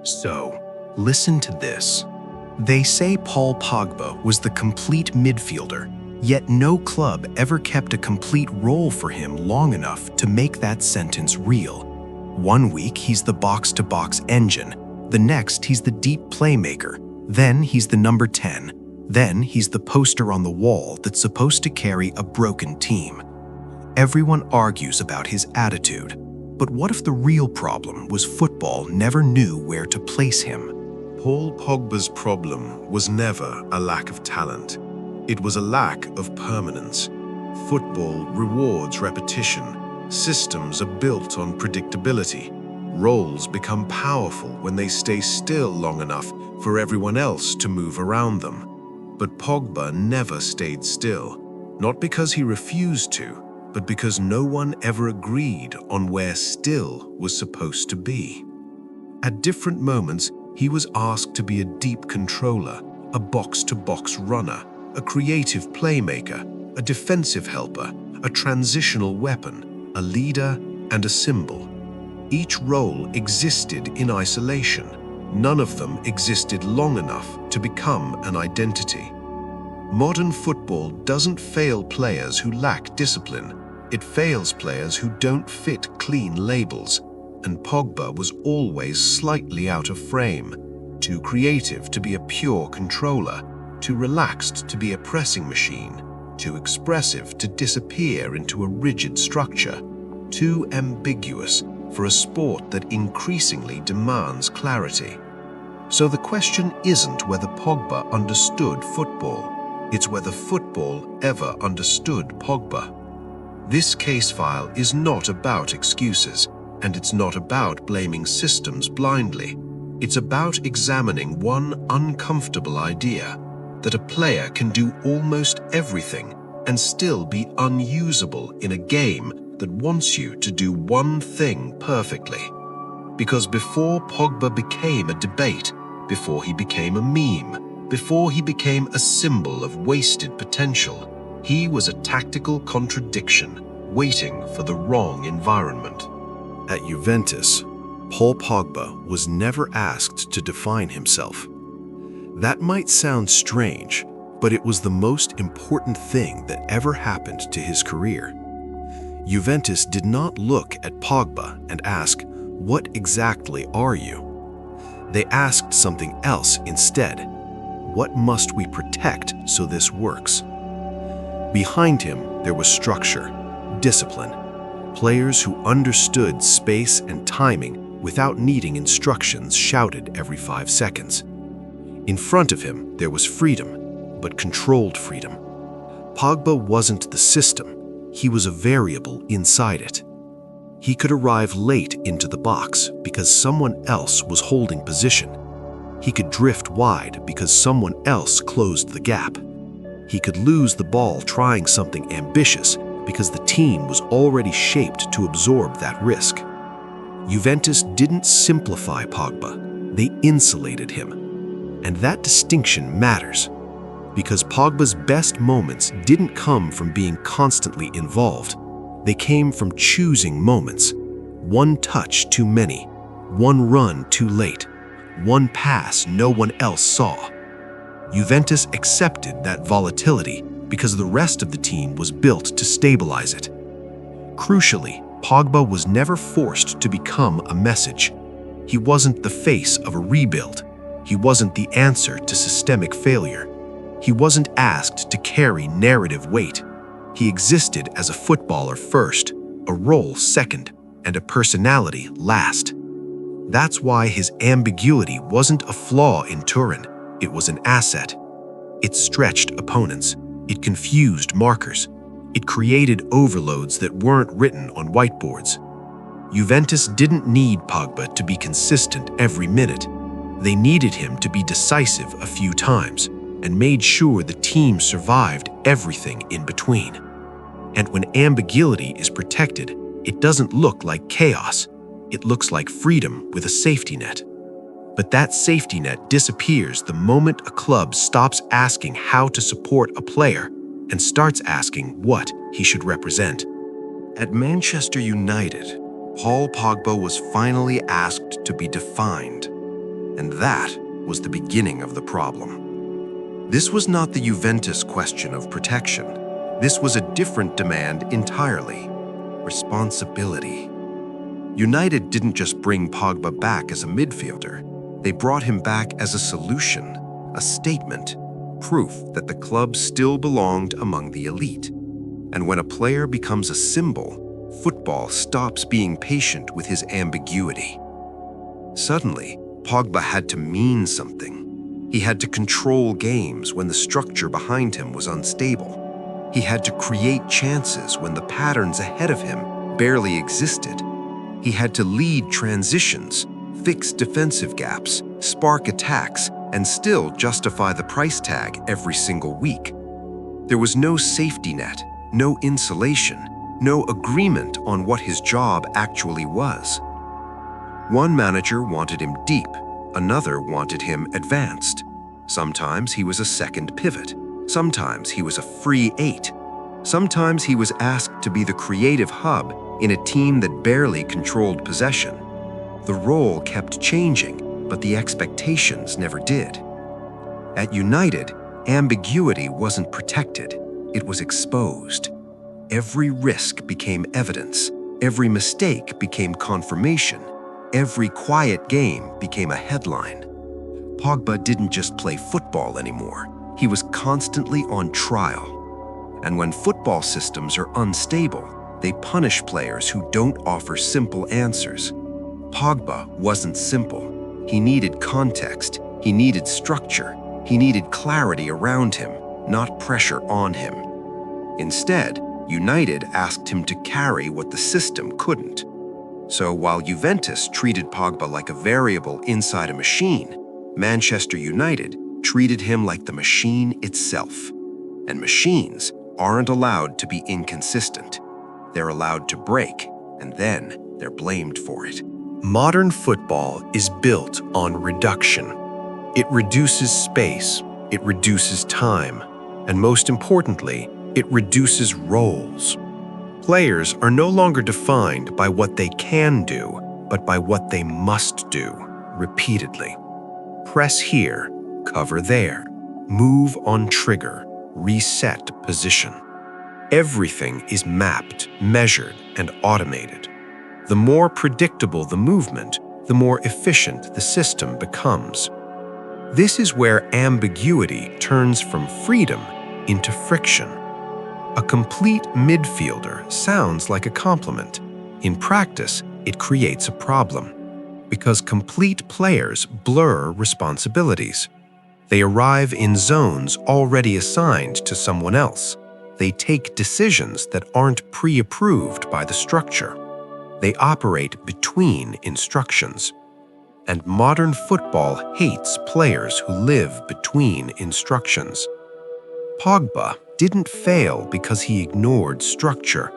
So, listen to this. They say Paul Pogba was the complete midfielder, yet no club ever kept a complete role for him long enough to make that sentence real. One week he's the box-to-box engine, the next he's the deep playmaker, then he's the number 10, then he's the poster on the wall that's supposed to carry a broken team. Everyone argues about his attitude, but what if the real problem was football never knew where to place him? Paul Pogba's problem was never a lack of talent. It was a lack of permanence. Football rewards repetition. Systems are built on predictability. Roles become powerful when they stay still long enough for everyone else to move around them. But Pogba never stayed still, not because he refused to, but because no one ever agreed on where still was supposed to be. At different moments, he was asked to be a deep controller, a box-to-box runner, a creative playmaker, a defensive helper, a transitional weapon, a leader, and a symbol. Each role existed in isolation. None of them existed long enough to become an identity. Modern football doesn't fail players who lack discipline. It fails players who don't fit clean labels, and Pogba was always slightly out of frame, too creative to be a pure controller, too relaxed to be a pressing machine, too expressive to disappear into a rigid structure, too ambiguous for a sport that increasingly demands clarity. So the question isn't whether Pogba understood football, it's whether football ever understood Pogba. This case file is not about excuses, and it's not about blaming systems blindly. It's about examining one uncomfortable idea, that a player can do almost everything and still be unusable in a game that wants you to do one thing perfectly. Because before Pogba became a debate, before he became a meme, before he became a symbol of wasted potential, he was a tactical contradiction waiting for the wrong environment. At Juventus, Paul Pogba was never asked to define himself. That might sound strange, but it was the most important thing that ever happened to his career. Juventus did not look at Pogba and ask, "What exactly are you?" They asked something else instead. What must we protect so this works? Behind him, there was structure, discipline, players who understood space and timing without needing instructions shouted every 5 seconds. In front of him, there was freedom, but controlled freedom. Pogba wasn't the system, he was a variable inside it. He could arrive late into the box because someone else was holding position. He could drift wide because someone else closed the gap. He could lose the ball trying something ambitious because the team was already shaped to absorb that risk. Juventus didn't simplify Pogba, they insulated him. And that distinction matters, because Pogba's best moments didn't come from being constantly involved. They came from choosing moments. One touch too many, one run too late, one pass no one else saw. Juventus accepted that volatility because the rest of the team was built to stabilize it. Crucially, Pogba was never forced to become a message. He wasn't the face of a rebuild. He wasn't the answer to systemic failure. He wasn't asked to carry narrative weight. He existed as a footballer first, a role second, and a personality last. That's why his ambiguity wasn't a flaw in Turin, it was an asset. It stretched opponents. It confused markers. It created overloads that weren't written on whiteboards. Juventus didn't need Pogba to be consistent every minute. They needed him to be decisive a few times and made sure the team survived everything in between. And when ambiguity is protected, it doesn't look like chaos. It looks like freedom with a safety net. But that safety net disappears the moment a club stops asking how to support a player and starts asking what he should represent. At Manchester United, Paul Pogba was finally asked to be defined. And that was the beginning of the problem. This was not the Juventus question of protection. This was a different demand entirely: responsibility. United didn't just bring Pogba back as a midfielder. They brought him back as a solution, a statement, proof that the club still belonged among the elite. And when a player becomes a symbol, football stops being patient with his ambiguity. Suddenly, Pogba had to mean something. He had to control games when the structure behind him was unstable. He had to create chances when the patterns ahead of him barely existed. He had to lead transitions, fix defensive gaps, spark attacks, and still justify the price tag every single week. There was no safety net, no insulation, no agreement on what his job actually was. One manager wanted him deep, another wanted him advanced. Sometimes he was a second pivot. Sometimes he was a free eight. Sometimes he was asked to be the creative hub in a team that barely controlled possession. The role kept changing, but the expectations never did. At United, ambiguity wasn't protected, it was exposed. Every risk became evidence, every mistake became confirmation, every quiet game became a headline. Pogba didn't just play football anymore, he was constantly on trial. And when football systems are unstable, they punish players who don't offer simple answers. Pogba wasn't simple. He needed context, he needed structure, he needed clarity around him, not pressure on him. Instead, United asked him to carry what the system couldn't. So while Juventus treated Pogba like a variable inside a machine, Manchester United treated him like the machine itself. And machines aren't allowed to be inconsistent. They're allowed to break, and then they're blamed for it. Modern football is built on reduction. It reduces space, it reduces time, and most importantly, it reduces roles. Players are no longer defined by what they can do, but by what they must do, repeatedly. Press here, cover there, move on trigger, reset position. Everything is mapped, measured, and automated. The more predictable the movement, the more efficient the system becomes. This is where ambiguity turns from freedom into friction. A complete midfielder sounds like a compliment. In practice, it creates a problem, because complete players blur responsibilities. They arrive in zones already assigned to someone else. They take decisions that aren't pre-approved by the structure. They operate between instructions. And modern football hates players who live between instructions. Pogba didn't fail because he ignored structure.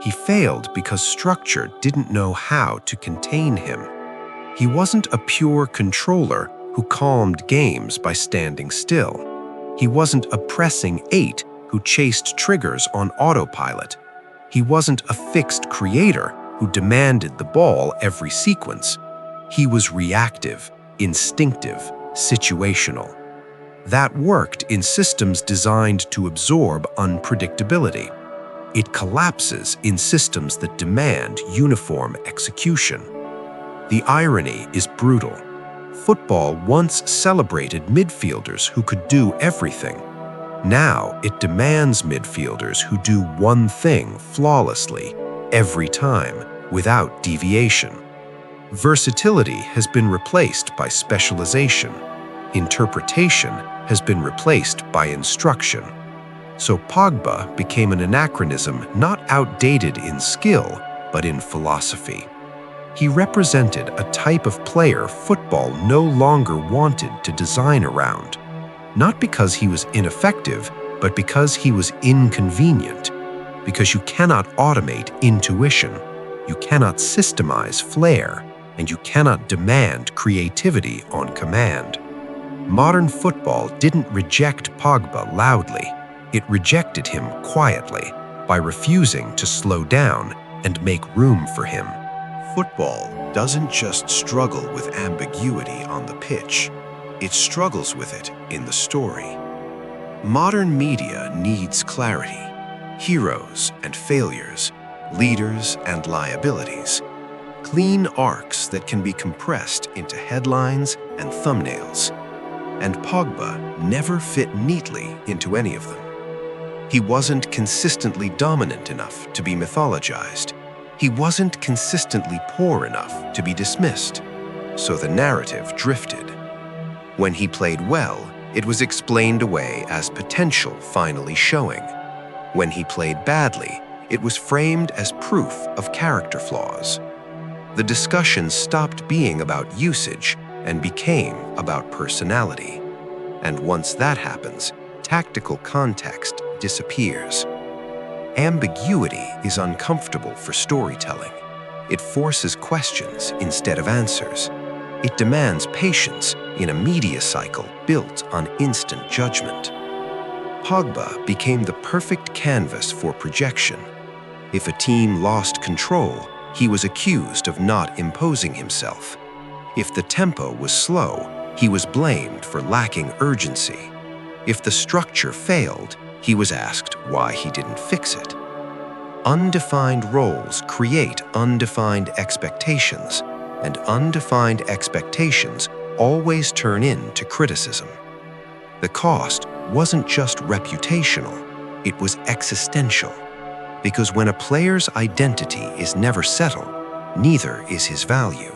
He failed because structure didn't know how to contain him. He wasn't a pure controller who calmed games by standing still. He wasn't a pressing eight who chased triggers on autopilot. He wasn't a fixed creator who demanded the ball every sequence. He was reactive, instinctive, situational. That worked in systems designed to absorb unpredictability. It collapses in systems that demand uniform execution. The irony is brutal. Football once celebrated midfielders who could do everything. Now it demands midfielders who do one thing flawlessly, every time, without deviation. Versatility has been replaced by specialization. Interpretation has been replaced by instruction. So Pogba became an anachronism not outdated in skill, but in philosophy. He represented a type of player football no longer wanted to design around. Not because he was ineffective, but because he was inconvenient. Because you cannot automate intuition, you cannot systemize flair, and you cannot demand creativity on command. Modern football didn't reject Pogba loudly. It rejected him quietly by refusing to slow down and make room for him. Football doesn't just struggle with ambiguity on the pitch, it struggles with it in the story. Modern media needs clarity, heroes and failures, leaders and liabilities, clean arcs that can be compressed into headlines and thumbnails. And Pogba never fit neatly into any of them. He wasn't consistently dominant enough to be mythologized. He wasn't consistently poor enough to be dismissed. So the narrative drifted. When he played well, it was explained away as potential finally showing. When he played badly, it was framed as proof of character flaws. The discussion stopped being about usage and became about personality. And once that happens, tactical context disappears. Ambiguity is uncomfortable for storytelling. It forces questions instead of answers. It demands patience in a media cycle built on instant judgment. Pogba became the perfect canvas for projection. If a team lost control, he was accused of not imposing himself. If the tempo was slow, he was blamed for lacking urgency. If the structure failed, he was asked why he didn't fix it. Undefined roles create undefined expectations, and undefined expectations always turn into criticism. The cost wasn't just reputational, it was existential. Because when a player's identity is never settled, neither is his value.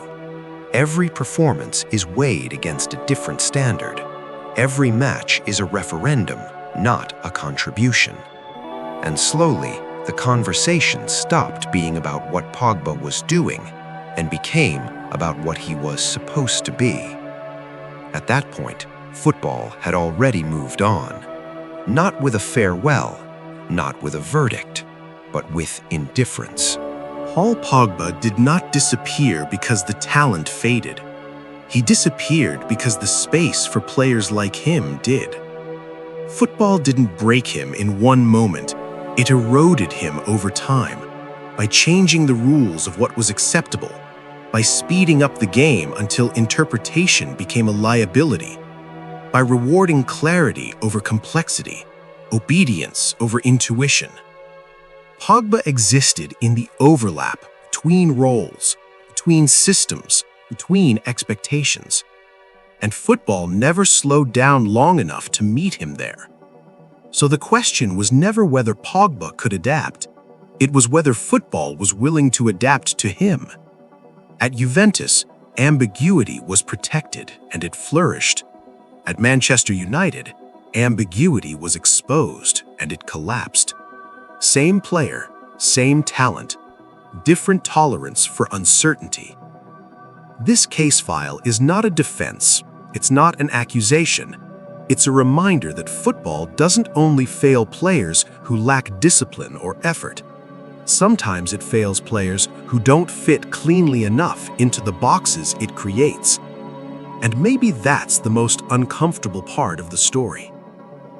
Every performance is weighed against a different standard. Every match is a referendum, not a contribution. And slowly, the conversation stopped being about what Pogba was doing and became about what he was supposed to be. At that point, football had already moved on. Not with a farewell, not with a verdict, but with indifference. Paul Pogba did not disappear because the talent faded. He disappeared because the space for players like him did. Football didn't break him in one moment. It eroded him over time by changing the rules of what was acceptable, by speeding up the game until interpretation became a liability, by rewarding clarity over complexity, obedience over intuition. Pogba existed in the overlap between roles, between systems, between expectations. And football never slowed down long enough to meet him there. So the question was never whether Pogba could adapt. It was whether football was willing to adapt to him. At Juventus, ambiguity was protected and it flourished. At Manchester United, ambiguity was exposed and it collapsed. Same player, same talent, different tolerance for uncertainty. This case file is not a defense, it's not an accusation. It's a reminder that football doesn't only fail players who lack discipline or effort. Sometimes it fails players who don't fit cleanly enough into the boxes it creates. And maybe that's the most uncomfortable part of the story.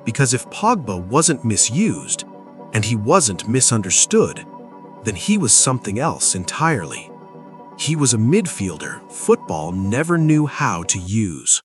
Because if Pogba wasn't misused, and he wasn't misunderstood, then he was something else entirely. He was a midfielder football never knew how to use.